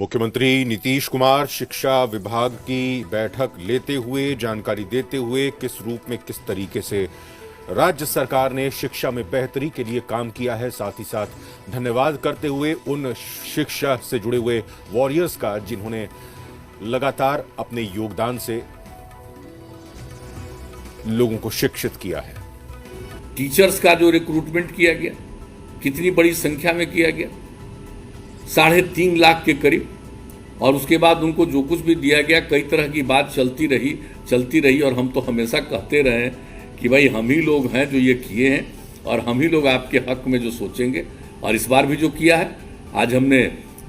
मुख्यमंत्री नीतीश कुमार शिक्षा विभाग की बैठक लेते हुए जानकारी देते हुए किस रूप में किस तरीके से राज्य सरकार ने शिक्षा में बेहतरी के लिए काम किया है, साथ ही साथ धन्यवाद करते हुए उन शिक्षा से जुड़े हुए वॉरियर्स का जिन्होंने लगातार अपने योगदान से लोगों को शिक्षित किया है। टीचर्स का जो रिक्रूटमेंट किया गया, कितनी बड़ी संख्या में किया गया, 3.5 लाख के करीब। और उसके बाद उनको जो कुछ भी दिया गया, कई तरह की बात चलती रही और हम तो हमेशा कहते रहे कि भाई हम ही लोग हैं जो ये किए हैं और हम ही लोग आपके हक में जो सोचेंगे। और इस बार भी जो किया है, आज हमने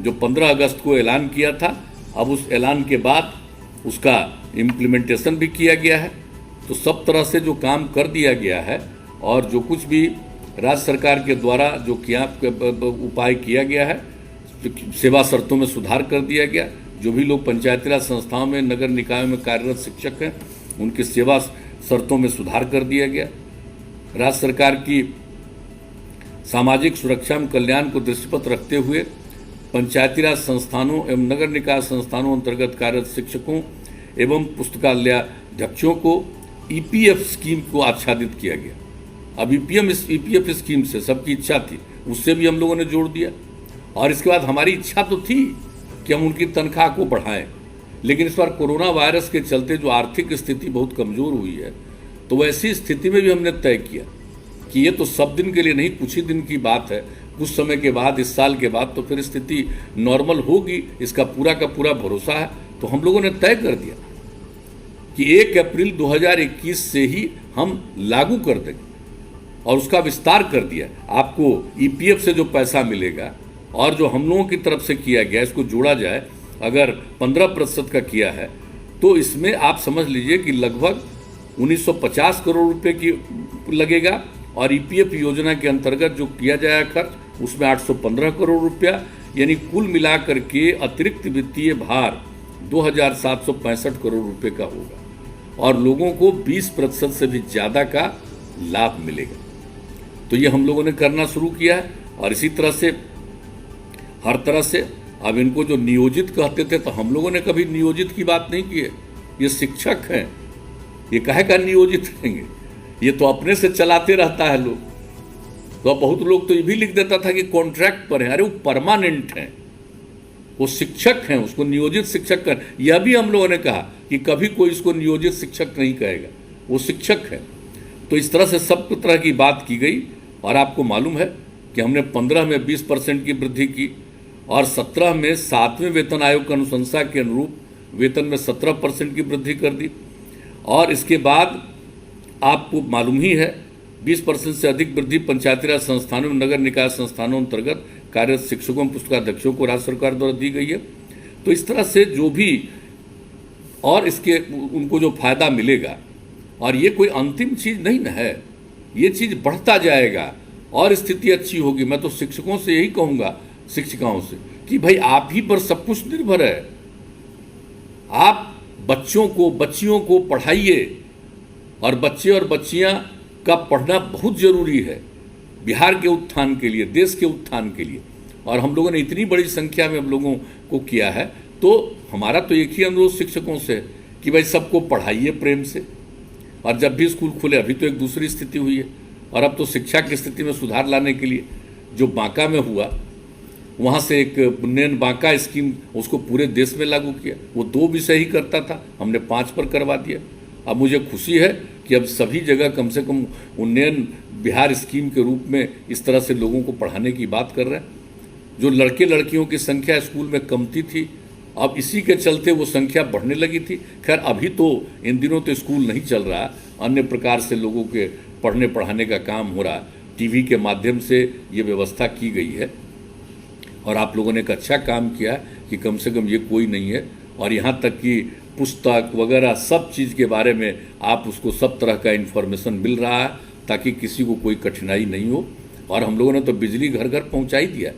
जो 15 अगस्त को ऐलान किया था, अब उस ऐलान के बाद उसका इम्प्लीमेंटेशन भी किया गया है। तो सब तरह से जो काम कर दिया गया है और जो कुछ भी राज्य सरकार के द्वारा जो उपाय किया गया है, सेवा शर्तों में सुधार कर दिया गया। जो भी लोग पंचायती राज संस्थाओं में, नगर निकायों में कार्यरत शिक्षक हैं, उनकी सेवा शर्तों में सुधार कर दिया गया। राज्य सरकार की सामाजिक सुरक्षा एवं कल्याण को दृष्टिगत रखते हुए पंचायती राज संस्थानों एवं नगर निकाय संस्थानों अंतर्गत कार्यरत शिक्षकों एवं पुस्तकालयाध्यक्षों को ईपीएफ स्कीम को आच्छादित किया गया। अब ईपीएफ स्कीम से सबकी इच्छा थी, उससे भी हम लोगों ने जोड़ दिया। और इसके बाद हमारी इच्छा तो थी कि हम उनकी तनख्वाह को बढ़ाएं, लेकिन इस बार कोरोना वायरस के चलते जो आर्थिक स्थिति बहुत कमज़ोर हुई है, तो वैसी स्थिति में भी हमने तय किया कि ये तो सब दिन के लिए नहीं, कुछ ही दिन की बात है। कुछ समय के बाद, इस साल के बाद तो फिर स्थिति नॉर्मल होगी, इसका पूरा का पूरा भरोसा है। तो हम लोगों ने तय कर दिया कि 1 अप्रैल 2021 से ही हम लागू कर देंगे और उसका विस्तार कर दिया। आपको ईपीएफ से जो पैसा मिलेगा और जो हम लोगों की तरफ से किया गया, इसको जोड़ा जाए, अगर 15% का किया है तो इसमें आप समझ लीजिए कि लगभग 1950 करोड़ रुपए की लगेगा। और ईपीएफ योजना के अंतर्गत जो किया जाएगा खर्च, उसमें 815 करोड़ रुपया, यानी कुल मिलाकर के अतिरिक्त वित्तीय भार 2765 करोड़ रुपए का होगा और लोगों को 20% से भी ज़्यादा का लाभ मिलेगा। तो ये हम लोगों ने करना शुरू किया है। और इसी तरह से हर तरह से अब इनको जो नियोजित कहते थे, तो हम लोगों ने कभी नियोजित की बात नहीं की है। ये शिक्षक हैं, ये काहे का नियोजित करेंगे, ये तो अपने से चलाते रहता है लोग। तो बहुत लोग तो ये भी लिख देता था कि कॉन्ट्रैक्ट पर है। अरे वो परमानेंट हैं, वो शिक्षक हैं, उसको नियोजित शिक्षक कर। यह भी हम लोगों ने कहा कि कभी कोई इसको नियोजित शिक्षक नहीं कहेगा, वो शिक्षक है। तो इस तरह से सब तरह की बात की गई। और आपको मालूम है कि हमने 15 में 20% की वृद्धि की और 17 में 7वें वेतन आयोग की अनुशंसा के अनुरूप वेतन में 17% की वृद्धि कर दी। और इसके बाद आपको मालूम ही है 20% से अधिक वृद्धि पंचायती राज संस्थानों में, नगर निकाय संस्थानों अंतर्गत कार्यरत शिक्षकों, पुस्तकाध्यक्षों को राज्य सरकार द्वारा दी गई है। तो इस तरह से जो भी और इसके उनको जो फायदा मिलेगा, और ये कोई अंतिम चीज़ नहीं न है, ये चीज़ बढ़ता जाएगा और स्थिति अच्छी होगी। मैं तो शिक्षकों से यही कहूँगा, शिक्षिकाओं से, कि भाई आप ही पर सब कुछ निर्भर है। आप बच्चों को, बच्चियों को पढ़ाइए और बच्चे और बच्चियाँ का पढ़ना बहुत ज़रूरी है बिहार के उत्थान के लिए, देश के उत्थान के लिए। और हम लोगों ने इतनी बड़ी संख्या में हम लोगों को किया है, तो हमारा तो एक ही अनुरोध शिक्षकों से कि भाई सबको पढ़ाइए प्रेम से। और जब भी स्कूल खुले, अभी तो एक दूसरी स्थिति हुई है, और अब तो शिक्षा की स्थिति में सुधार लाने के लिए जो बांका में हुआ, वहाँ से एक उन्नयन बांका स्कीम, उसको पूरे देश में लागू किया। वो 2 विषय ही करता था, हमने 5 पर करवा दिया। अब मुझे खुशी है कि अब सभी जगह कम से कम उन्नयन बिहार स्कीम के रूप में इस तरह से लोगों को पढ़ाने की बात कर रहे हैं। जो लड़के लड़कियों की संख्या स्कूल में कमती थी, अब इसी के चलते वो संख्या बढ़ने लगी थी। खैर अभी तो इन दिनों तो स्कूल नहीं चल रहा, अन्य प्रकार से लोगों के पढ़ने पढ़ाने का काम हो रहा है। टीवी के माध्यम से ये व्यवस्था की गई है और आप लोगों ने एक अच्छा काम किया कि कम से कम ये कोई नहीं है। और यहाँ तक कि पुस्तक वगैरह सब चीज़ के बारे में आप उसको सब तरह का इन्फॉर्मेशन मिल रहा है, ताकि किसी को कोई कठिनाई नहीं हो। और हम लोगों ने तो बिजली घर घर पहुँचा ही दिया,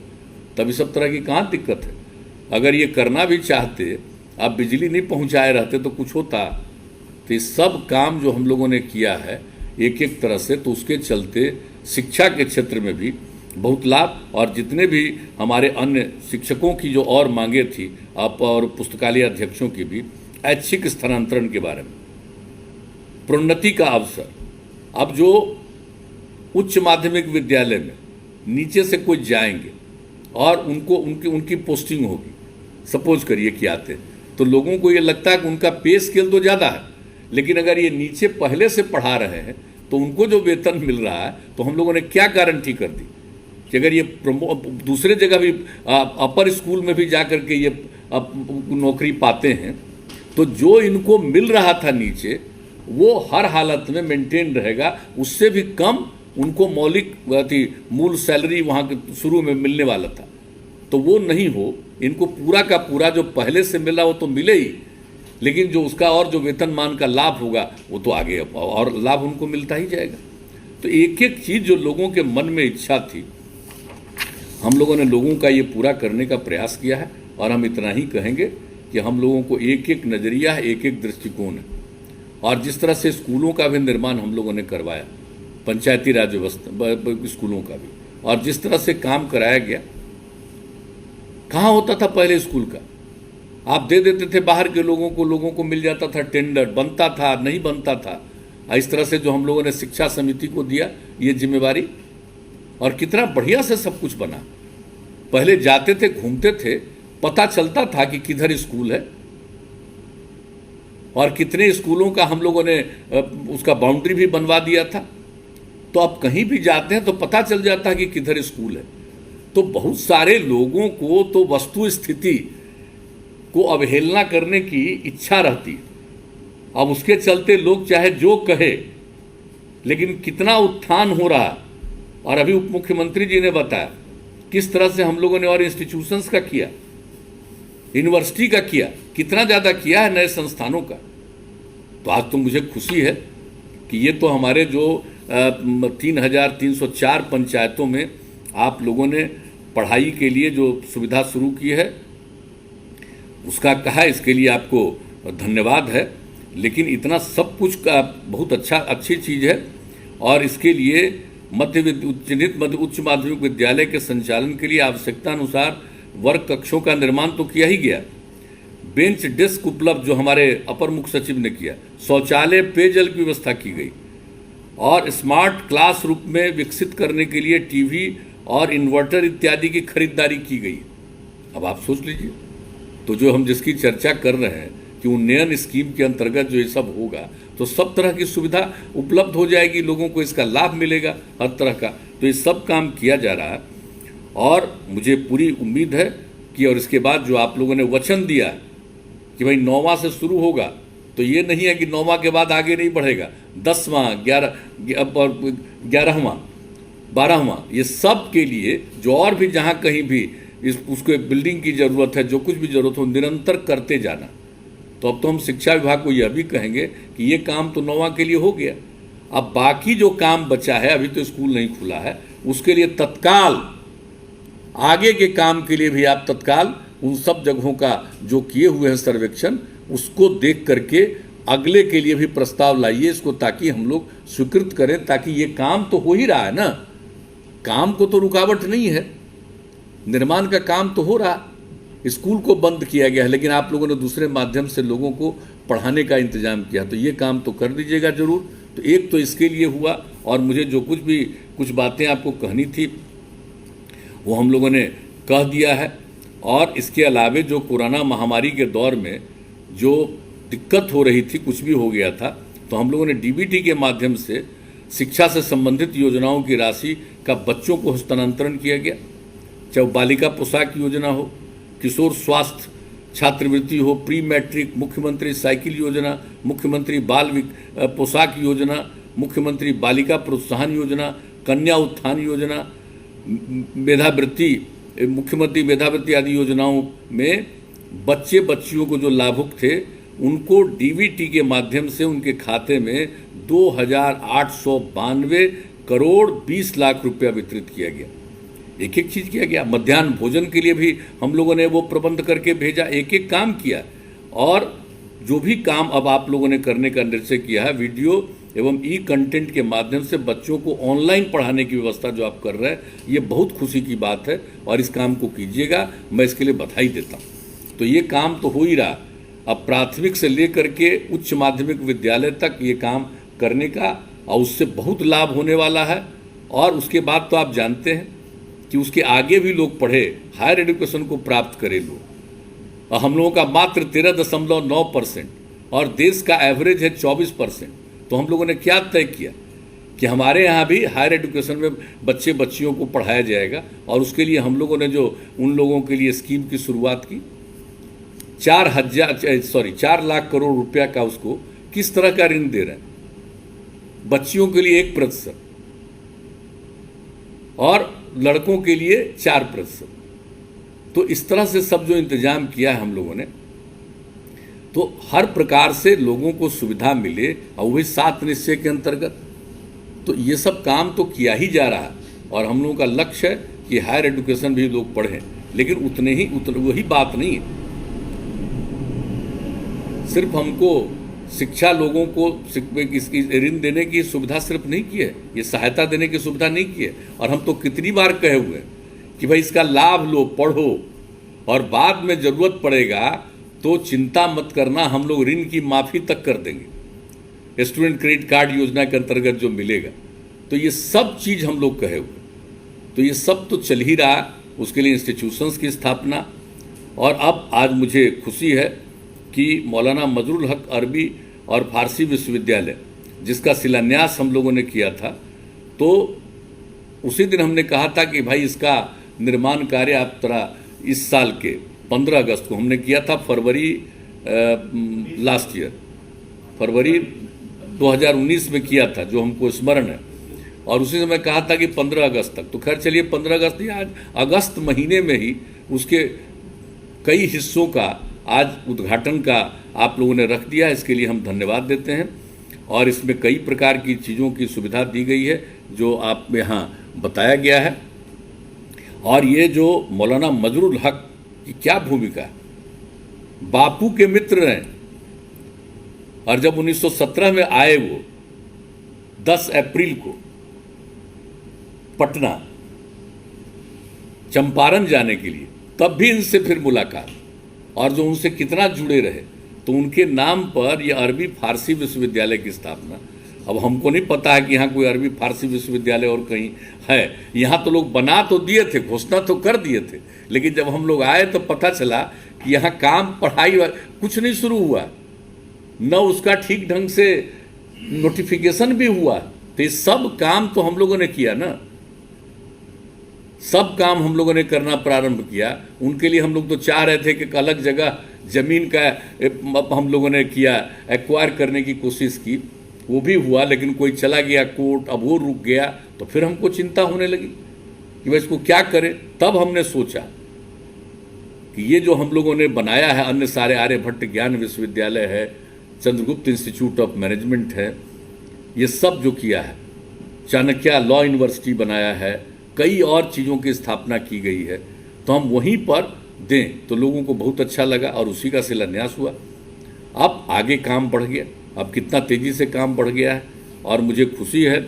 तभी सब तरह की कहाँ दिक्कत है। अगर ये करना भी चाहते, आप बिजली नहीं पहुँचाए रहते तो कुछ होता। तो ये सब काम जो हम लोगों ने किया है एक एक तरह से, तो उसके चलते शिक्षा के क्षेत्र में भी बहुत लाभ। और जितने भी हमारे अन्य शिक्षकों की जो और मांगे थी और पुस्तकालय अध्यक्षों की भी ऐच्छिक स्थानांतरण के बारे में, प्रोन्नति का अवसर। अब जो उच्च माध्यमिक विद्यालय में नीचे से कोई जाएंगे और उनको उनकी पोस्टिंग होगी, सपोज करिए कि आते, तो लोगों को ये लगता है कि उनका पे स्केल तो ज़्यादा है, लेकिन अगर ये नीचे पहले से पढ़ा रहे हैं तो उनको जो वेतन मिल रहा है, तो हम लोगों ने क्या गारंटी कर दी कि अगर ये दूसरे जगह भी अपर स्कूल में भी जा कर के ये नौकरी पाते हैं, तो जो इनको मिल रहा था नीचे वो हर हालत में मेंटेन रहेगा, उससे भी कम उनको मौलिक मूल सैलरी वहाँ के शुरू में मिलने वाला था। तो वो नहीं हो, इनको पूरा का पूरा जो पहले से मिला वो तो मिले ही, लेकिन जो उसका और जो वेतनमान का लाभ होगा वो तो आगे और लाभ उनको मिलता ही जाएगा। तो एक एक चीज़ जो लोगों के मन में इच्छा थी, हम लोगों ने लोगों का ये पूरा करने का प्रयास किया है। और हम इतना ही कहेंगे कि हम लोगों को एक एक नज़रिया है, एक एक दृष्टिकोण है। और जिस तरह से स्कूलों का भी निर्माण हम लोगों ने करवाया, पंचायती राज व्यवस्था स्कूलों का भी, और जिस तरह से काम कराया गया, कहाँ होता था पहले स्कूल का, आप दे देते थे बाहर के लोगों को मिल जाता था, टेंडर बनता था, नहीं बनता था। इस तरह से जो हम लोगों ने शिक्षा समिति को दिया ये जिम्मेवारी, और कितना बढ़िया से सब कुछ बना। पहले जाते थे, घूमते थे, पता चलता था कि किधर स्कूल है और कितने स्कूलों का हम लोगों ने उसका बाउंड्री भी बनवा दिया था। तो अब कहीं भी जाते हैं तो पता चल जाता है कि किधर स्कूल है। तो बहुत सारे लोगों को तो वस्तु स्थिति को अवहेलना करने की इच्छा रहती है। अब उसके चलते लोग चाहे जो कहे, लेकिन कितना उत्थान हो रहा। और अभी उप मुख्यमंत्री जी ने बताया किस तरह से हम लोगों ने और इंस्टीट्यूशंस का किया, यूनिवर्सिटी का किया, कितना ज़्यादा किया है, नए संस्थानों का। तो आज तो मुझे खुशी है कि ये तो हमारे जो 3,304 पंचायतों में आप लोगों ने पढ़ाई के लिए जो सुविधा शुरू की है उसका कहा, इसके लिए आपको धन्यवाद है। लेकिन इतना सब कुछ का बहुत अच्छी चीज़ है। और इसके लिए उच्च माध्यमिक विद्यालय के संचालन के लिए आवश्यकता अनुसार वर्ग कक्षों का निर्माण तो किया ही गया, बेंच डेस्क उपलब्ध जो हमारे अपर मुख्य सचिव ने किया, शौचालय पेयजल की व्यवस्था की गई, और स्मार्ट क्लासरूम में विकसित करने के लिए टीवी और इन्वर्टर इत्यादि की खरीदारी की गई। अब आप सोच लीजिए, तो जो हम जिसकी चर्चा कर रहे हैं कि उन्नयन स्कीम के अंतर्गत जो ये सब होगा, तो सब तरह की सुविधा उपलब्ध हो जाएगी, लोगों को इसका लाभ मिलेगा हर तरह का। तो ये सब काम किया जा रहा है और मुझे पूरी उम्मीद है कि, और इसके बाद जो आप लोगों ने वचन दिया कि भाई 9वां से शुरू होगा, तो ये नहीं है कि 9वां के बाद आगे नहीं बढ़ेगा, 10वां, 11वां, 12वां, ये सब के लिए जो और भी जहाँ कहीं भी उसको बिल्डिंग की ज़रूरत है, जो कुछ भी ज़रूरत हो, निरंतर करते जाना। तो अब तो हम शिक्षा विभाग को यह भी कहेंगे कि ये काम तो 9वां के लिए हो गया, अब बाकी जो काम बचा है, अभी तो स्कूल नहीं खुला है, उसके लिए तत्काल आगे के काम के लिए भी आप तत्काल उन सब जगहों का जो किए हुए हैं सर्वेक्षण, उसको देख करके अगले के लिए भी प्रस्ताव लाइए इसको, ताकि हम लोग स्वीकृत करें, ताकि ये काम तो हो ही रहा है ना, काम को तो रुकावट नहीं है, निर्माण का काम तो हो रहा। स्कूल को बंद किया गया है, लेकिन आप लोगों ने दूसरे माध्यम से लोगों को पढ़ाने का इंतजाम किया, तो ये काम तो कर दीजिएगा जरूर। तो एक तो इसके लिए हुआ, और मुझे जो कुछ बातें आपको कहनी थी वो हम लोगों ने कह दिया है। और इसके अलावे जो कोरोना महामारी के दौर में जो दिक्कत हो रही थी, कुछ भी हो गया था, तो हम लोगों ने डीबीटी के माध्यम से शिक्षा से संबंधित योजनाओं की राशि का बच्चों को हस्तांतरण किया गया, चाहे बालिका पोशाक योजना हो, किशोर स्वास्थ्य छात्रवृत्ति हो, प्री मैट्रिक, मुख्यमंत्री साइकिल योजना, मुख्यमंत्री बाल पोशाक योजना, मुख्यमंत्री बालिका प्रोत्साहन योजना, कन्या उत्थान योजना, मेधावृत्ति, मुख्यमंत्री मेधावृत्ति आदि योजनाओं में बच्चे बच्चियों को जो लाभुक थे उनको डीबीटी के माध्यम से उनके खाते में 2,892 करोड़ 20 लाख रुपया वितरित किया गया। एक एक चीज़ किया गया। मध्याह्न भोजन के लिए भी हम लोगों ने वो प्रबंध करके भेजा, एक एक काम किया। और जो भी काम अब आप लोगों ने करने का निश्चय किया है, वीडियो एवं ई कंटेंट के माध्यम से बच्चों को ऑनलाइन पढ़ाने की व्यवस्था जो आप कर रहे हैं, ये बहुत खुशी की बात है और इस काम को कीजिएगा, मैं इसके लिए बधाई देता हूँ। तो ये काम तो हो ही रहा, अब प्राथमिक से लेकर के उच्च माध्यमिक विद्यालय तक ये काम करने का और उससे बहुत लाभ होने वाला है। और उसके बाद तो आप जानते हैं कि उसके आगे भी लोग पढ़े, हायर एजुकेशन को प्राप्त करें लोग। और हम लोगों का मात्र 13.9% और देश का एवरेज है 24%। तो हम लोगों ने क्या तय किया कि हमारे यहाँ भी हायर एजुकेशन में बच्चे बच्चियों को पढ़ाया जाएगा और उसके लिए हम लोगों ने जो उन लोगों के लिए स्कीम की शुरुआत की, 4 लाख करोड़ रुपया का उसको किस तरह का ऋण दे रहे हैं, बच्चियों के लिए 1% और लड़कों के लिए 4%। तो इस तरह से सब जो इंतजाम किया है हम लोगों ने, तो हर प्रकार से लोगों को सुविधा मिले और वही 7 निश्चय के अंतर्गत तो ये सब काम तो किया ही जा रहा है। और हम लोगों का लक्ष्य है कि हायर एजुकेशन भी लोग पढ़ें, लेकिन वही बात नहीं है। सिर्फ हमको शिक्षा लोगों को इसकी ऋण देने की सुविधा सिर्फ नहीं की है, ये सहायता देने की सुविधा नहीं की है। और हम तो कितनी बार कहे हुए हैं कि भाई इसका लाभ लो, पढ़ो और बाद में ज़रूरत पड़ेगा तो चिंता मत करना, हम लोग ऋण की माफ़ी तक कर देंगे, स्टूडेंट क्रेडिट कार्ड योजना के अंतर्गत जो मिलेगा। तो ये सब चीज़ हम लोग कहे हुए, तो ये सब तो चल ही रहा। उसके लिए इंस्टीट्यूशंस की स्थापना, और अब आज मुझे खुशी है कि मौलाना मजरूल हक अरबी और फारसी विश्वविद्यालय जिसका शिलान्यास हम लोगों ने किया था, तो उसी दिन हमने कहा था कि भाई इसका निर्माण कार्य आप तरह इस साल के 15 अगस्त को हमने किया था, लास्ट ईयर फरवरी 2019 में किया था, जो हमको स्मरण है। और उसी समय कहा था कि 15 अगस्त तक, तो खैर चलिए 15 अगस्त ही, आज अगस्त महीने में ही उसके कई हिस्सों का आज उद्घाटन का आप लोगों ने रख दिया, इसके लिए हम धन्यवाद देते हैं। और इसमें कई प्रकार की चीज़ों की सुविधा दी गई है जो आप यहाँ बताया गया है। और ये जो मौलाना मजरूल हक की क्या भूमिका है, बापू के मित्र हैं, और जब 1917 में आए वो 10 अप्रैल को पटना चंपारण जाने के लिए, तब भी इनसे फिर मुलाकात, और जो उनसे कितना जुड़े रहे, तो उनके नाम पर यह अरबी फारसी विश्वविद्यालय की स्थापना। अब हमको नहीं पता है कि यहाँ कोई अरबी फारसी विश्वविद्यालय और कहीं है, यहाँ तो लोग बना तो दिए थे, घोषणा तो कर दिए थे, लेकिन जब हम लोग आए तो पता चला कि यहाँ काम पढ़ाई कुछ नहीं शुरू हुआ, न उसका ठीक ढंग से नोटिफिकेशन भी हुआ। तो ये सब काम तो हम लोगों ने किया ना, सब काम हम लोगों ने करना प्रारंभ किया। उनके लिए हम लोग तो चाह रहे थे कि एक अलग जगह ज़मीन का हम लोगों ने किया, एक्वायर करने की कोशिश की, वो भी हुआ, लेकिन कोई चला गया कोर्ट, अब वो रुक गया, तो फिर हमको चिंता होने लगी कि भाई इसको क्या करें। तब हमने सोचा कि ये जो हम लोगों ने बनाया है, अन्य सारे आर्यभट्ट ज्ञान विश्वविद्यालय है, चंद्रगुप्त इंस्टीट्यूट ऑफ मैनेजमेंट है, ये सब जो किया है, चाणक्य लॉ यूनिवर्सिटी बनाया है, कई और चीज़ों की स्थापना की गई है, तो हम वहीं पर दें तो लोगों को बहुत अच्छा लगा और उसी का शिलान्यास हुआ। अब आगे काम बढ़ गया, अब कितना तेज़ी से काम बढ़ गया है। और मुझे खुशी है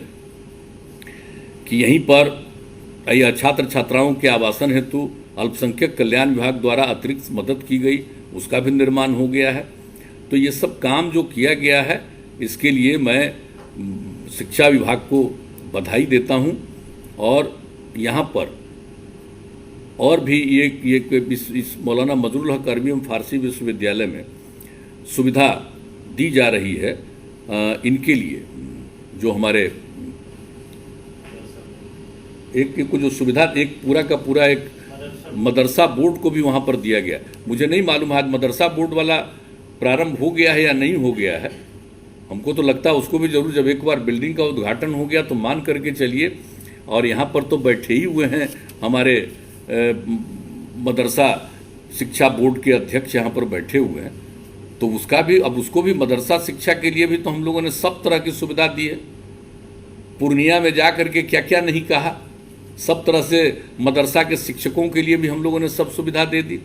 कि यहीं पर छात्र छात्राओं के आवासन हेतु अल्पसंख्यक कल्याण विभाग द्वारा अतिरिक्त मदद की गई, उसका भी निर्माण हो गया है। तो ये सब काम जो किया गया है, इसके लिए मैं शिक्षा विभाग को बधाई देता हूँ। और यहाँ पर और भी ये इस मौलाना मजरूल हक अरबी एवं फारसी विश्वविद्यालय में सुविधा दी जा रही है इनके लिए, जो हमारे एक जो सुविधा, एक पूरा का पूरा एक मदरसा बोर्ड को भी वहाँ पर दिया गया। मुझे नहीं मालूम आज मदरसा बोर्ड वाला प्रारंभ हो गया है या नहीं हो गया है, हमको तो लगता है उसको भी जरूर, जब एक बार बिल्डिंग का उद्घाटन हो गया तो मान करके चलिए। और यहाँ पर तो बैठे ही हुए हैं हमारे मदरसा शिक्षा बोर्ड के अध्यक्ष यहाँ पर बैठे हुए हैं, तो उसका भी, अब उसको भी मदरसा शिक्षा के लिए भी तो हम लोगों ने सब तरह की सुविधा दी है। पूर्णिया में जा कर के क्या क्या नहीं कहा, सब तरह से मदरसा के शिक्षकों के लिए भी हम लोगों ने सब सुविधा दे दी,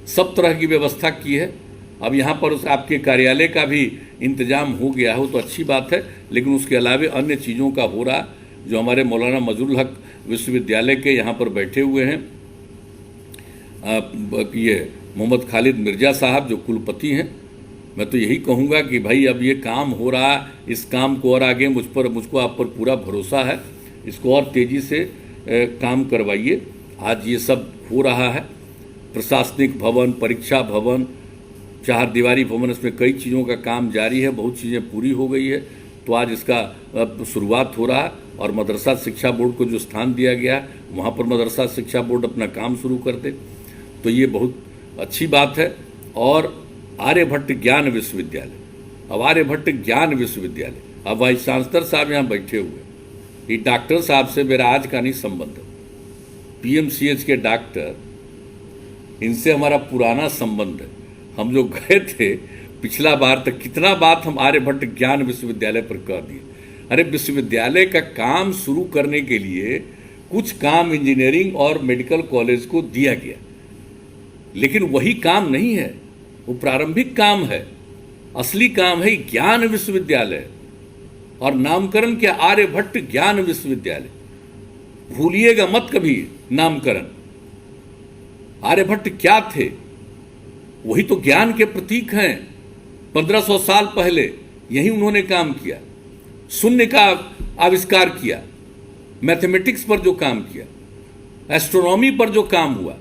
सब तरह की व्यवस्था की है। अब यहाँ पर उस आपके कार्यालय का भी इंतजाम हो गया हो तो अच्छी बात है, लेकिन उसके अलावे अन्य चीज़ों का हो रहा, जो हमारे मौलाना मजरुल हक विश्वविद्यालय के यहाँ पर बैठे हुए हैं, ये मोहम्मद खालिद मिर्जा साहब जो कुलपति हैं, मैं तो यही कहूँगा कि भाई अब ये काम हो रहा, इस काम को और आगे मुझको आप पर पूरा भरोसा है, इसको और तेज़ी से काम करवाइए। आज ये सब हो रहा है, प्रशासनिक भवन, परीक्षा भवन, 4 दीवारी भवन, इसमें कई चीज़ों का काम जारी है, बहुत चीज़ें पूरी हो गई है। तो आज इसका शुरुआत हो रहा है और मदरसा शिक्षा बोर्ड को जो स्थान दिया गया है वहाँ पर मदरसा शिक्षा बोर्ड अपना काम शुरू कर दे, तो ये बहुत अच्छी बात है। और आर्यभट्ट ज्ञान विश्वविद्यालय, अब आर्यभट्ट ज्ञान विश्वविद्यालय, अब वाइस चांसलर साहब यहाँ बैठे हुए, ये डॉक्टर साहब से मेरा आज का नहीं संबंध, पीएमसीएच के डॉक्टर, इनसे हमारा पुराना संबंध है। हम जो गए थे पिछला बार तक, कितना बात हम आर्यभट्ट ज्ञान विश्वविद्यालय पर कह दिए। अरे विश्वविद्यालय का काम शुरू करने के लिए कुछ काम इंजीनियरिंग और मेडिकल कॉलेज को दिया गया, लेकिन वही काम नहीं है, वो प्रारंभिक काम है। असली काम है ज्ञान विश्वविद्यालय, और नामकरण क्या, आर्यभट्ट ज्ञान विश्वविद्यालय। भूलिएगा मत कभी नामकरण। आर्यभट्ट क्या थे? वही तो ज्ञान के प्रतीक हैं। 1500 साल पहले यही उन्होंने काम किया, शून्य का आविष्कार किया, मैथमेटिक्स पर जो काम किया, एस्ट्रोनॉमी पर जो काम हुआ,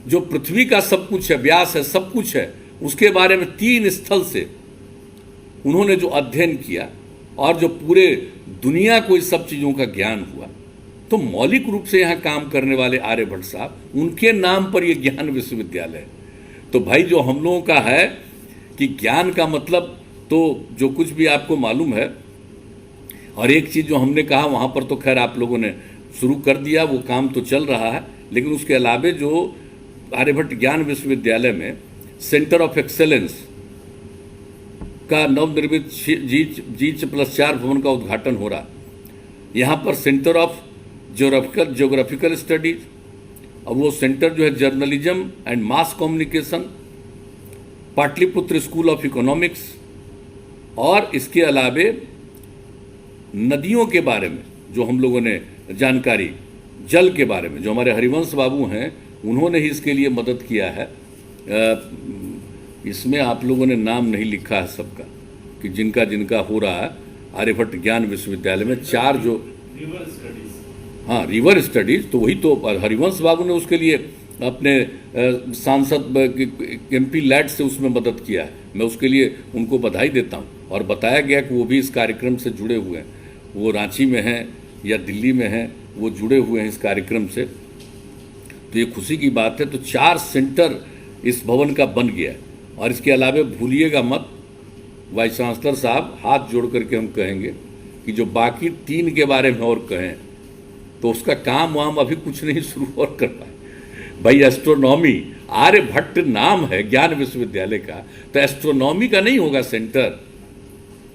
जो पृथ्वी का सब कुछ है, व्यास है, सब कुछ है, उसके बारे में 3 स्थल से उन्होंने जो अध्ययन किया और जो पूरे दुनिया को इस सब चीज़ों का ज्ञान हुआ, तो मौलिक रूप से यहाँ काम करने वाले आर्यभट्ट साहब, उनके नाम पर यह ज्ञान विश्वविद्यालय है। तो भाई जो हम लोगों का है कि ज्ञान का मतलब तो जो कुछ भी आपको मालूम है, और एक चीज़ जो हमने कहा वहाँ पर तो खैर आप लोगों ने शुरू कर दिया, वो काम तो चल रहा है, लेकिन उसके अलावे जो आर्यभट्ट ज्ञान विश्वविद्यालय में सेंटर ऑफ एक्सेलेंस का नवनिर्मित G+4 भवन का उद्घाटन हो रहा। यहाँ पर सेंटर ऑफ ज्योग्राफिकल स्टडीज, और वो सेंटर जो है journalism and mass communication, Pataliputra school of economics, और इसके अलावे नदियों के बारे में जो हम लोगों ने जानकारी, जल के बारे में जो हमारे हरिवंश बाबू हैं, उन्होंने ही इसके लिए मदद किया है। इसमें आप लोगों ने नाम नहीं लिखा है सबका कि जिनका जिनका हो रहा है आर्यभट्ट ज्ञान विश्वविद्यालय में 4 जो हाँ रिवर स्टडीज, तो वही तो हरिवंश बाबू ने उसके लिए अपने सांसद MP लैड से उसमें मदद किया है। मैं उसके लिए उनको बधाई देता हूँ। और बताया गया कि वो भी इस कार्यक्रम से जुड़े हुए हैं, वो रांची में हैं या दिल्ली में हैं, वो जुड़े हुए हैं इस कार्यक्रम से, तो ये खुशी की बात है। तो 4 सेंटर इस भवन का बन गया है। और इसके अलावे भूलिएगा मत, वाइस चांसलर साहब, हाथ जोड़ करके हम कहेंगे कि जो बाकी 3 के बारे में और कहें तो उसका काम वाम अभी कुछ नहीं शुरू और कर पाए। भाई एस्ट्रोनॉमी, आर्यभट्ट नाम है ज्ञान विश्वविद्यालय का, तो एस्ट्रोनॉमी का नहीं होगा सेंटर।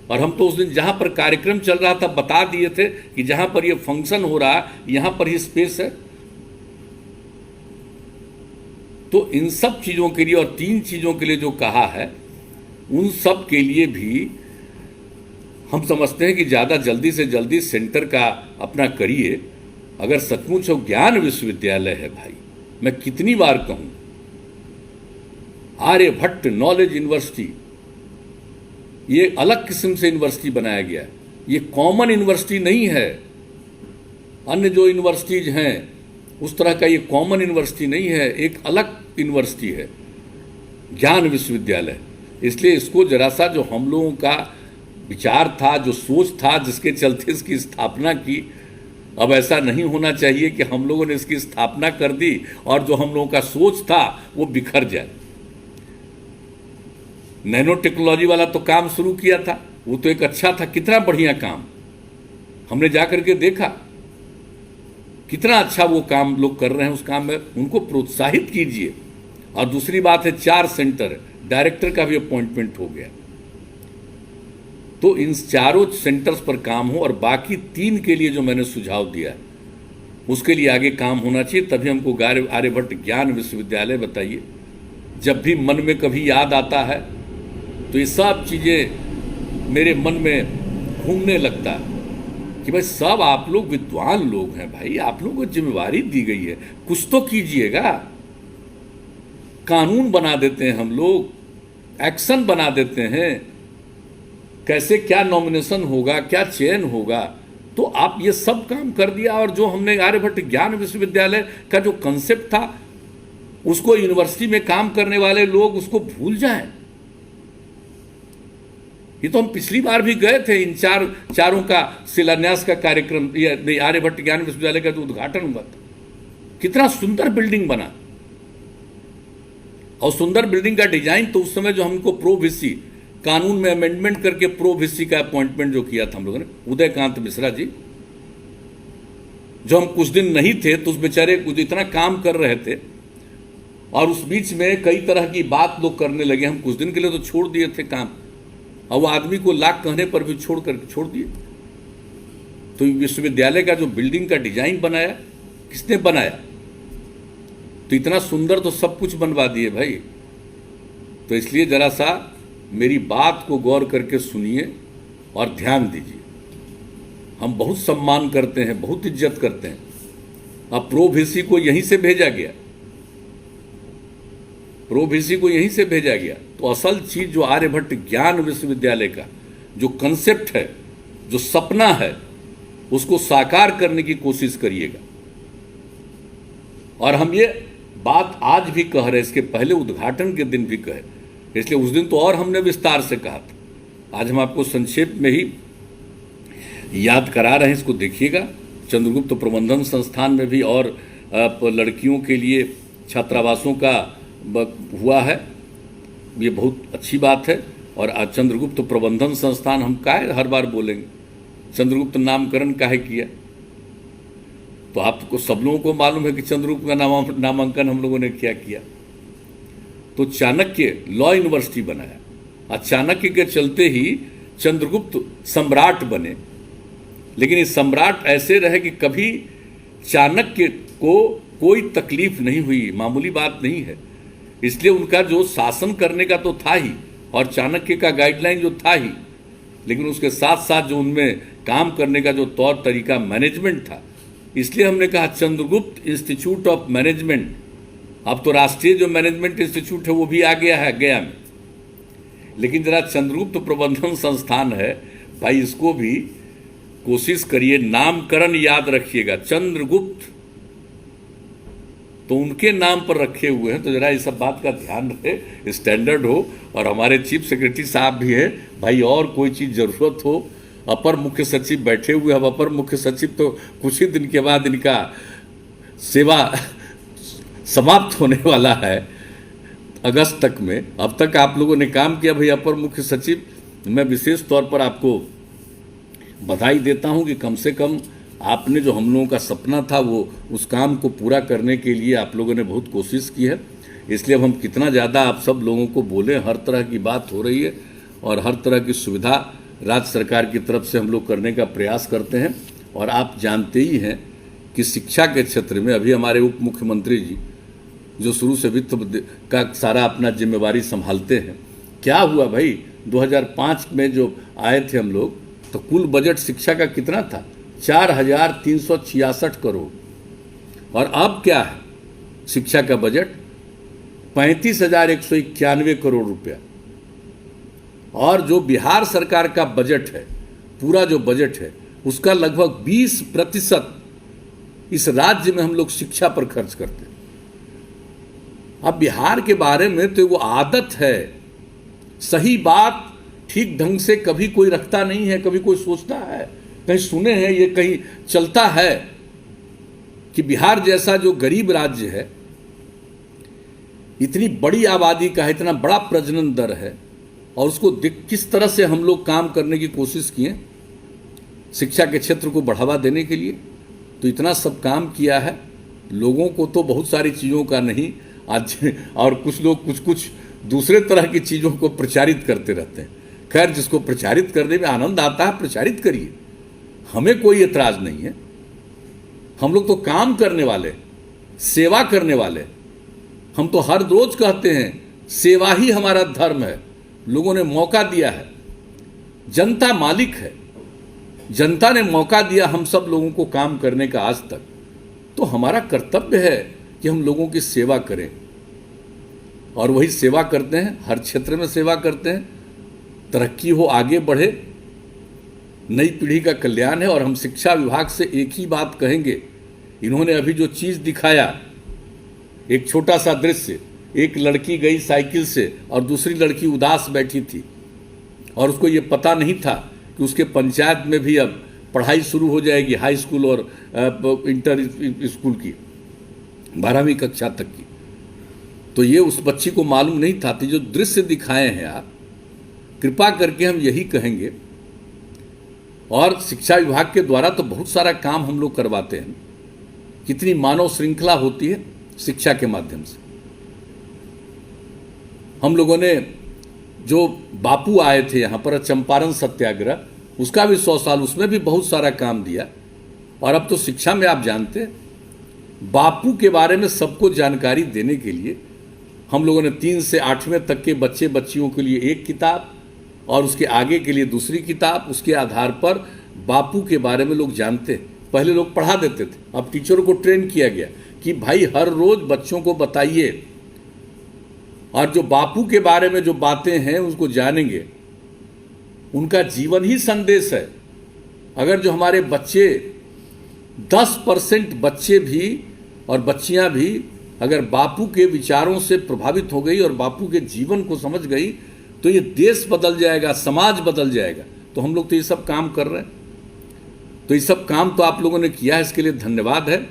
और हम तो उस दिन जहां पर कार्यक्रम चल रहा था बता दिए थे कि जहां पर ये फंक्शन हो रहा यहां पर ही स्पेस है। तो इन सब चीज़ों के लिए और 3 चीज़ों के लिए जो कहा है, उन सब के लिए भी हम समझते हैं कि ज़्यादा जल्दी से जल्दी सेंटर का अपना करिए। अगर सचमुच वो ज्ञान विश्वविद्यालय है भाई, मैं कितनी बार कहूँ, आर्यभट्ट नॉलेज यूनिवर्सिटी, ये अलग किस्म से यूनिवर्सिटी बनाया गया है, ये कॉमन यूनिवर्सिटी नहीं है। अन्य जो यूनिवर्सिटीज हैं उस तरह का ये कॉमन यूनिवर्सिटी नहीं है, एक अलग यूनिवर्सिटी है ज्ञान विश्वविद्यालय। इसलिए इसको जरा सा जो हम लोगों का विचार था, जो सोच था, जिसके चलते इसकी स्थापना की, अब ऐसा नहीं होना चाहिए कि हम लोगों ने इसकी स्थापना कर दी और जो हम लोगों का सोच था वो बिखर जाए। नैनो टेक्नोलॉजी वाला तो काम शुरू किया था, वो तो एक अच्छा था, कितना बढ़िया काम, हमने जाकर के देखा कितना अच्छा वो काम लोग कर रहे हैं। उस काम में उनको प्रोत्साहित कीजिए। और दूसरी बात है 4 सेंटर, डायरेक्टर का भी अपॉइंटमेंट हो गया, तो इन 4 सेंटर्स पर काम हो। और बाकी 3 के लिए जो मैंने सुझाव दिया उसके लिए आगे काम होना चाहिए। तभी हमको आर्यभट्ट ज्ञान विश्वविद्यालय बताइए, जब भी मन में कभी याद आता है तो ये सब चीज़ें मेरे मन में घूमने लगता है कि भाई सब आप लोग विद्वान लोग हैं भाई, आप लोगों को जिम्मेवारी दी गई है, कुछ तो कीजिएगा। कानून बना देते हैं हम लोग, एक्शन बना देते हैं, कैसे क्या नॉमिनेशन होगा, क्या चयन होगा, तो आप ये सब काम कर दिया। और जो हमने आर्यभट्ट ज्ञान विश्वविद्यालय का जो कंसेप्ट था उसको यूनिवर्सिटी में काम करने वाले लोग उसको भूल जाएं। ये तो हम पिछली बार भी गए थे, इन चारों का शिलान्यास का कार्यक्रम, ये आर्यभट्ट ज्ञान विश्वविद्यालय का जो उद्घाटन हुआ था, कितना सुंदर बिल्डिंग बना। और सुंदर बिल्डिंग का डिजाइन तो उस समय जो हमको प्रो वीसी कानून में अमेंडमेंट करके प्रो वीसी का अपॉइंटमेंट जो किया था हम लोगों ने, उदयकांत मिश्रा जी, जो हम कुछ दिन नहीं थे तो उस बेचारे कुछ इतना काम कर रहे थे और उस बीच में कई तरह की बात लोग करने लगे। हम कुछ दिन के लिए तो छोड़ दिए थे काम, और वो आदमी को लाख कहने पर भी छोड़ दिए। तो विश्वविद्यालय का जो बिल्डिंग का डिजाइन बनाया, किसने बनाया? तो इतना सुंदर तो सब कुछ बनवा दिए भाई। तो इसलिए जरा सा मेरी बात को गौर करके सुनिए और ध्यान दीजिए। हम बहुत सम्मान करते हैं, बहुत इज्जत करते हैं। अब प्रो वीसी को यहीं से भेजा गया, प्रो वीसी को यहीं से भेजा गया। तो असल चीज जो आर्यभट्ट ज्ञान विश्वविद्यालय का जो कंसेप्ट है, जो सपना है, उसको साकार करने की कोशिश करिएगा। और हम ये बात आज भी कह रहे, इसके पहले उद्घाटन के दिन भी कहे, इसलिए उस दिन तो और हमने विस्तार से कहा था। आज हम आपको संक्षेप में ही याद करा रहे हैं, इसको देखिएगा। चंद्रगुप्त प्रबंधन संस्थान में भी और लड़कियों के लिए छात्रावासों का हुआ है, ये बहुत अच्छी बात है। और चंद्रगुप्त प्रबंधन संस्थान हम काहे हर बार बोलेंगे, चंद्रगुप्त नामकरण काहे किया? तो आपको सब लोगों को मालूम है कि चंद्रगुप्त का नामांकन हम लोगों ने क्या किया। तो चाणक्य लॉ यूनिवर्सिटी बनाया, और चाणक्य के चलते ही चंद्रगुप्त सम्राट बने। लेकिन ये सम्राट ऐसे रहे कि कभी चाणक्य को कोई तकलीफ नहीं हुई, मामूली बात नहीं है। इसलिए उनका जो शासन करने का तो था ही, और चाणक्य का गाइडलाइन जो था ही, लेकिन उसके साथ साथ जो उनमें काम करने का जो तौर तरीका, मैनेजमेंट था, इसलिए हमने कहा चंद्रगुप्त इंस्टीट्यूट ऑफ मैनेजमेंट। अब तो राष्ट्रीय जो मैनेजमेंट इंस्टीट्यूट है वो भी आ गया है गया में, लेकिन जरा चंद्रगुप्त प्रबंधन संस्थान है भाई, इसको भी कोशिश करिए, नामकरण याद रखिएगा। चंद्रगुप्त तो उनके नाम पर रखे हुए हैं, तो जरा इस सब बात का ध्यान रहे, स्टैंडर्ड हो। और हमारे चीफ सेक्रेटरी साहब भी हैं भाई, और कोई चीज़ ज़रूरत हो, अपर मुख्य सचिव बैठे हुए। अब अपर मुख्य सचिव तो कुछ ही दिन के बाद इनका सेवा समाप्त होने वाला है, अगस्त तक में। अब तक आप लोगों ने काम किया भाई अपर मुख्य सचिव, मैं विशेष तौर पर आपको बधाई देता हूं कि कम से कम आपने जो हम लोगों का सपना था वो उस काम को पूरा करने के लिए आप लोगों ने बहुत कोशिश की है। इसलिए अब हम कितना ज़्यादा आप सब लोगों को बोलें, हर तरह की बात हो रही है और हर तरह की सुविधा राज्य सरकार की तरफ से हम लोग करने का प्रयास करते हैं। और आप जानते ही हैं कि शिक्षा के क्षेत्र में अभी हमारे उप मुख्यमंत्री जी जो शुरू से वित्त का सारा अपना जिम्मेवारी संभालते हैं, क्या हुआ भाई 2005 में जो आए थे हम लोग, तो कुल बजट शिक्षा का कितना था? 4,366 करोड़। और अब क्या है शिक्षा का बजट? 35,191 करोड़ रुपया। और जो बिहार सरकार का बजट है, पूरा जो बजट है, उसका लगभग 20% इस राज्य में हम लोग शिक्षा पर खर्च करते हैं। अब बिहार के बारे में तो वो आदत है, सही बात ठीक ढंग से कभी कोई रखता नहीं है, कभी कोई सोचता है, कहीं सुने हैं, ये कहीं चलता है कि बिहार जैसा जो गरीब राज्य है, इतनी बड़ी आबादी का है, इतना बड़ा प्रजनन दर है, और उसको किस तरह से हम लोग काम करने की कोशिश किए शिक्षा के क्षेत्र को बढ़ावा देने के लिए। तो इतना सब काम किया है। लोगों को तो बहुत सारी चीज़ों का नहीं आज, और कुछ लोग कुछ दूसरे तरह की चीज़ों को प्रचारित करते रहते हैं। खैर, जिसको प्रचारित करने में आनंद आता है प्रचारित करिए, हमें कोई एतराज़ नहीं है। हम लोग तो काम करने वाले, सेवा करने वाले, हम तो हर रोज कहते हैं सेवा ही हमारा धर्म है। लोगों ने मौका दिया है, जनता मालिक है, जनता ने मौका दिया हम सब लोगों को काम करने का आज तक, तो हमारा कर्तव्य है कि हम लोगों की सेवा करें। और वही सेवा करते हैं, हर क्षेत्र में सेवा करते हैं, तरक्की हो, आगे बढ़े, नई पीढ़ी का कल्याण है। और हम शिक्षा विभाग से एक ही बात कहेंगे, इन्होंने अभी जो चीज़ दिखाया, एक छोटा सा दृश्य, एक लड़की गई साइकिल से और दूसरी लड़की उदास बैठी थी और उसको ये पता नहीं था कि उसके पंचायत में भी अब पढ़ाई शुरू हो जाएगी, हाई स्कूल और इंटर स्कूल की, 12वीं कक्षा तक की। तो ये उस बच्ची को मालूम नहीं था। तो जो दृश्य दिखाए हैं आप, कृपा करके हम यही कहेंगे। और शिक्षा विभाग के द्वारा तो बहुत सारा काम हम लोग करवाते हैं, कितनी मानव श्रृंखला होती है शिक्षा के माध्यम से। हम लोगों ने जो बापू आए थे यहाँ पर, चंपारण सत्याग्रह, उसका भी 100 साल, उसमें भी बहुत सारा काम दिया। और अब तो शिक्षा में आप जानते हैं, बापू के बारे में सबको जानकारी देने के लिए हम लोगों ने 3 से 8वें तक के बच्चे बच्चियों के लिए एक किताब और उसके आगे के लिए दूसरी किताब, उसके आधार पर बापू के बारे में लोग जानते हैं। पहले लोग पढ़ा देते थे, अब टीचरों को ट्रेन किया गया कि भाई हर रोज बच्चों को बताइए, और जो बापू के बारे में जो बातें हैं उसको जानेंगे। उनका जीवन ही संदेश है। अगर जो हमारे बच्चे 10% बच्चे भी और बच्चियां भी अगर बापू के विचारों से प्रभावित हो गई और बापू के जीवन को समझ गई, तो ये देश बदल जाएगा, समाज बदल जाएगा। तो हम लोग तो ये सब काम कर रहे हैं। तो ये सब काम तो आप लोगों ने किया है, इसके लिए धन्यवाद है।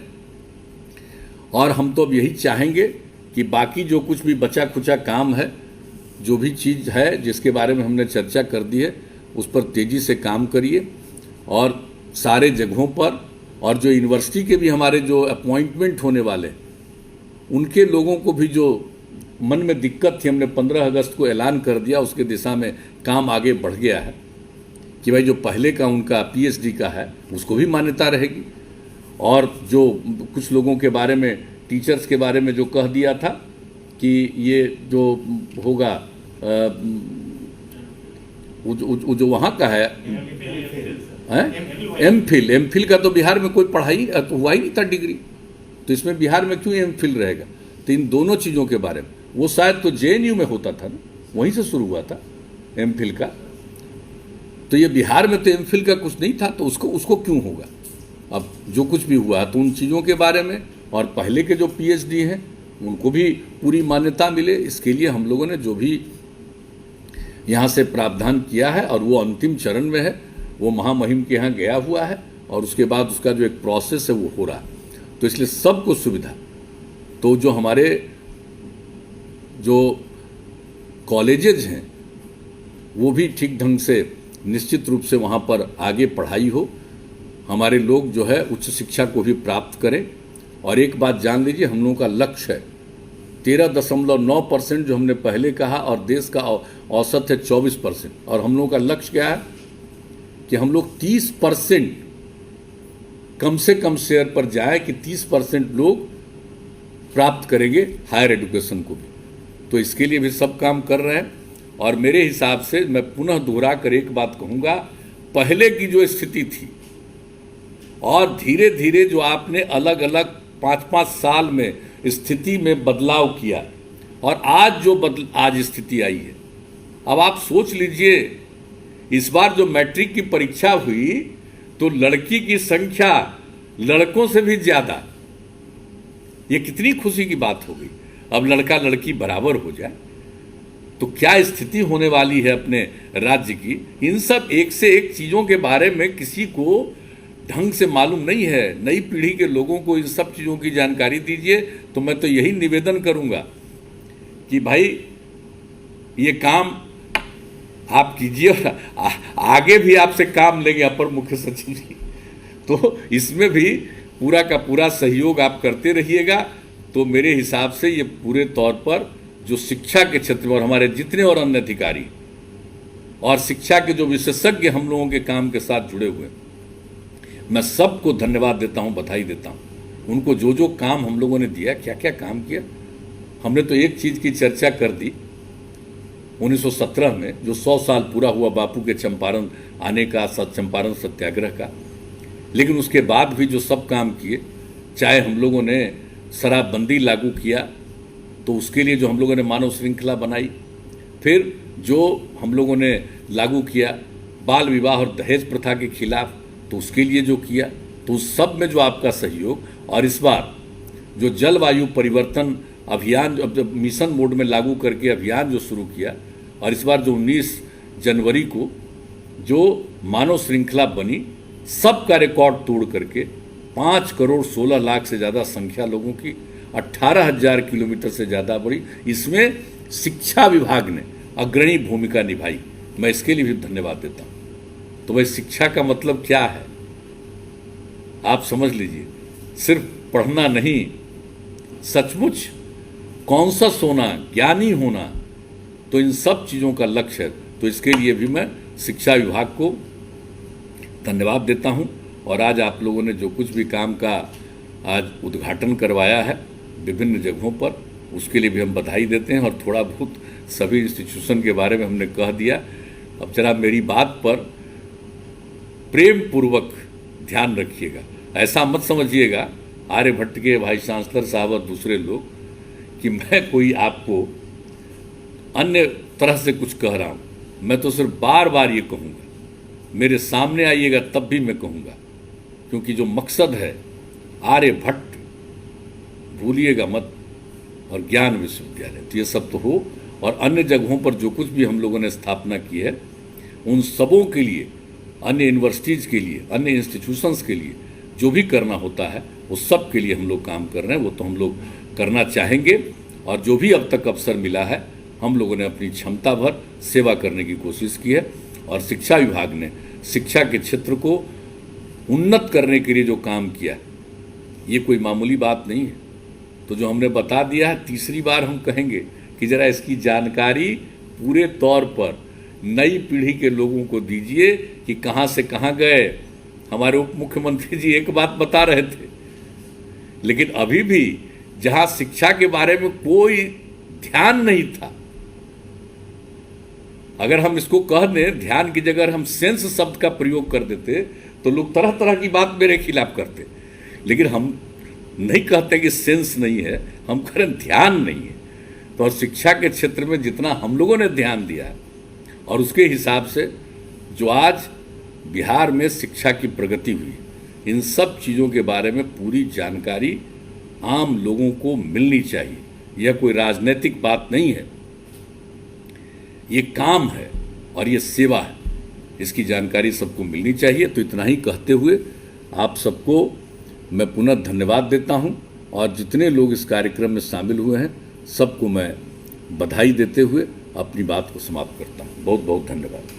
और हम तो अब यही चाहेंगे कि बाकी जो कुछ भी बचा खुचा काम है, जो भी चीज़ है जिसके बारे में हमने चर्चा कर दी है, उस पर तेज़ी से काम करिए। और सारे जगहों पर, और जो यूनिवर्सिटी के भी हमारे जो अपॉइंटमेंट होने वाले, उनके लोगों को भी जो मन में दिक्कत थी, हमने 15 अगस्त को ऐलान कर दिया, उसके दिशा में काम आगे बढ़ गया है कि भाई जो पहले का उनका पीएचडी का है उसको भी मान्यता रहेगी। और जो कुछ लोगों के बारे में, टीचर्स के बारे में जो कह दिया था कि ये जो होगा वो जो वहाँ का है एमफिल का, तो बिहार में कोई पढ़ाई तो हुआ ही नहीं था डिग्री, तो इसमें बिहार में क्यों एमफिल रहेगा। तो इन दोनों चीज़ों के बारे में, वो शायद तो जेएनयू में होता था ना, वहीं से शुरू हुआ था एमफिल का। तो ये बिहार में तो एमफिल का कुछ नहीं था, तो उसको क्यों होगा। अब जो कुछ भी हुआ तो उन चीज़ों के बारे में, और पहले के जो पीएचडी हैं उनको भी पूरी मान्यता मिले, इसके लिए हम लोगों ने जो भी यहाँ से प्रावधान किया है, और वो अंतिम चरण में है, वो महामहिम के यहाँ गया हुआ है, और उसके बाद उसका जो एक प्रोसेस है वो हो रहा है। तो इसलिए सबको सुविधा। तो जो हमारे जो कॉलेजेज हैं वो भी ठीक ढंग से निश्चित रूप से वहाँ पर आगे पढ़ाई हो, हमारे लोग जो है उच्च शिक्षा को भी प्राप्त करें। और एक बात जान लीजिए, हम लोगों का लक्ष्य है 13.9% जो हमने पहले कहा, और देश का औसत है 24%, और हम लोगों का लक्ष्य क्या है कि हम लोग 30% कम से कम शेयर पर जाए, कि 30% लोग प्राप्त करेंगे हायर एजुकेशन को भी। तो इसके लिए भी सब काम कर रहे हैं। और मेरे हिसाब से मैं पुनः दोहरा कर एक बात कहूँगा, पहले की जो स्थिति थी और धीरे धीरे जो आपने अलग अलग 5-5 साल में स्थिति में बदलाव किया, और आज जो आज स्थिति आई है, अब आप सोच लीजिए, इस बार जो मैट्रिक की परीक्षा हुई तो लड़की की संख्या लड़कों से भी ज़्यादा। ये कितनी खुशी की बात हो गई। अब लड़का लड़की बराबर हो जाए तो क्या स्थिति होने वाली है अपने राज्य की। इन सब एक से एक चीज़ों के बारे में किसी को ढंग से मालूम नहीं है। नई पीढ़ी के लोगों को इन सब चीज़ों की जानकारी दीजिए। तो मैं तो यही निवेदन करूंगा कि भाई ये काम आप कीजिए, और आगे भी आपसे काम लेंगे अपर मुख्य सचिव जी, तो इसमें भी पूरा का पूरा सहयोग आप करते रहिएगा। तो मेरे हिसाब से ये पूरे तौर पर जो शिक्षा के क्षेत्र में, और हमारे जितने और अन्य अधिकारी और शिक्षा के जो विशेषज्ञ हम लोगों के काम के साथ जुड़े हुए, मैं सबको धन्यवाद देता हूं, बधाई देता हूं। उनको जो जो काम हम लोगों ने दिया, क्या क्या काम किया, हमने तो एक चीज़ की चर्चा कर दी 1917 में, जो 100 साल पूरा हुआ बापू के चंपारण आने का, चंपारण सत्याग्रह का। लेकिन उसके बाद भी जो सब काम किए, चाहे हम लोगों ने शराबबंदी लागू किया तो उसके लिए जो हम लोगों ने मानव श्रृंखला बनाई, फिर जो हम लोगों ने लागू किया बाल विवाह और दहेज प्रथा के खिलाफ, तो उसके लिए जो किया, तो उस सब में जो आपका सहयोग, और इस बार जो जलवायु परिवर्तन अभियान जब मिशन मोड में लागू करके अभियान जो शुरू किया, और इस बार जो 19 जनवरी को जो मानव श्रृंखला बनी, सबका रिकॉर्ड तोड़ करके 5 करोड़ 16 लाख से ज़्यादा संख्या लोगों की 18,000 किलोमीटर से ज़्यादा बढ़ी। इसमें शिक्षा विभाग ने अग्रणी भूमिका निभाई, मैं इसके लिए भी धन्यवाद देता हूँ। तो भाई शिक्षा का मतलब क्या है आप समझ लीजिए, सिर्फ पढ़ना नहीं, सचमुच कॉन्शस होना, ज्ञानी होना, तो इन सब चीज़ों का लक्ष्य है। तो इसके लिए भी मैं शिक्षा विभाग को धन्यवाद देता हूं। और आज आप लोगों ने जो कुछ भी काम का आज उद्घाटन करवाया है विभिन्न जगहों पर, उसके लिए भी हम बधाई देते हैं। और थोड़ा बहुत सभी इंस्टीट्यूशन के बारे में हमने कह दिया। अब जरा मेरी बात पर प्रेम पूर्वक ध्यान रखिएगा, ऐसा मत समझिएगा आर्यभट्ट के वाइस चांसलर साहब और दूसरे लोग कि मैं कोई आपको अन्य तरह से कुछ कह रहा हूं। मैं तो सिर्फ बार बार ये कहूँगा, मेरे सामने आइएगा तब भी मैं कहूँगा, क्योंकि जो मकसद है आर्यभट्ट भूलिएगा मत, और ज्ञान विश्वविद्यालय, तो ये सब तो हो। और अन्य जगहों पर जो कुछ भी हम लोगों ने स्थापना की है, उन सबों के लिए, अन्य यूनिवर्सिटीज़ के लिए, अन्य इंस्टीट्यूशंस के लिए जो भी करना होता है, वो सब के लिए हम लोग काम कर रहे हैं। वो तो हम लोग करना चाहेंगे, और जो भी अब तक अवसर मिला है हम लोगों ने अपनी क्षमता भर सेवा करने की कोशिश की है। और शिक्षा विभाग ने शिक्षा के क्षेत्र को उन्नत करने के लिए जो काम किया, ये कोई मामूली बात नहीं है। तो जो हमने बता दिया है, तीसरी बार हम कहेंगे कि ज़रा इसकी जानकारी पूरे तौर पर नई पीढ़ी के लोगों को दीजिए कि कहाँ से कहाँ गए। हमारे उप मुख्यमंत्री जी एक बात बता रहे थे, लेकिन अभी भी जहाँ शिक्षा के बारे में कोई ध्यान नहीं था, अगर हम इसको कह दें ध्यान की जगह हम सेंस शब्द का प्रयोग कर देते तो लोग तरह तरह की बात मेरे खिलाफ करते। लेकिन हम नहीं कहते कि सेंस नहीं है, हम कह रहे ध्यान नहीं है। तो और शिक्षा के क्षेत्र में जितना हम लोगों ने ध्यान दिया है, और उसके हिसाब से जो आज बिहार में शिक्षा की प्रगति हुई, इन सब चीज़ों के बारे में पूरी जानकारी आम लोगों को मिलनी चाहिए। यह कोई राजनीतिक बात नहीं है, ये काम है और ये सेवा है, इसकी जानकारी सबको मिलनी चाहिए। तो इतना ही कहते हुए आप सबको मैं पुनः धन्यवाद देता हूं, और जितने लोग इस कार्यक्रम में शामिल हुए हैं सबको मैं बधाई देते हुए अपनी बात को समाप्त करता हूं। बहुत बहुत धन्यवाद।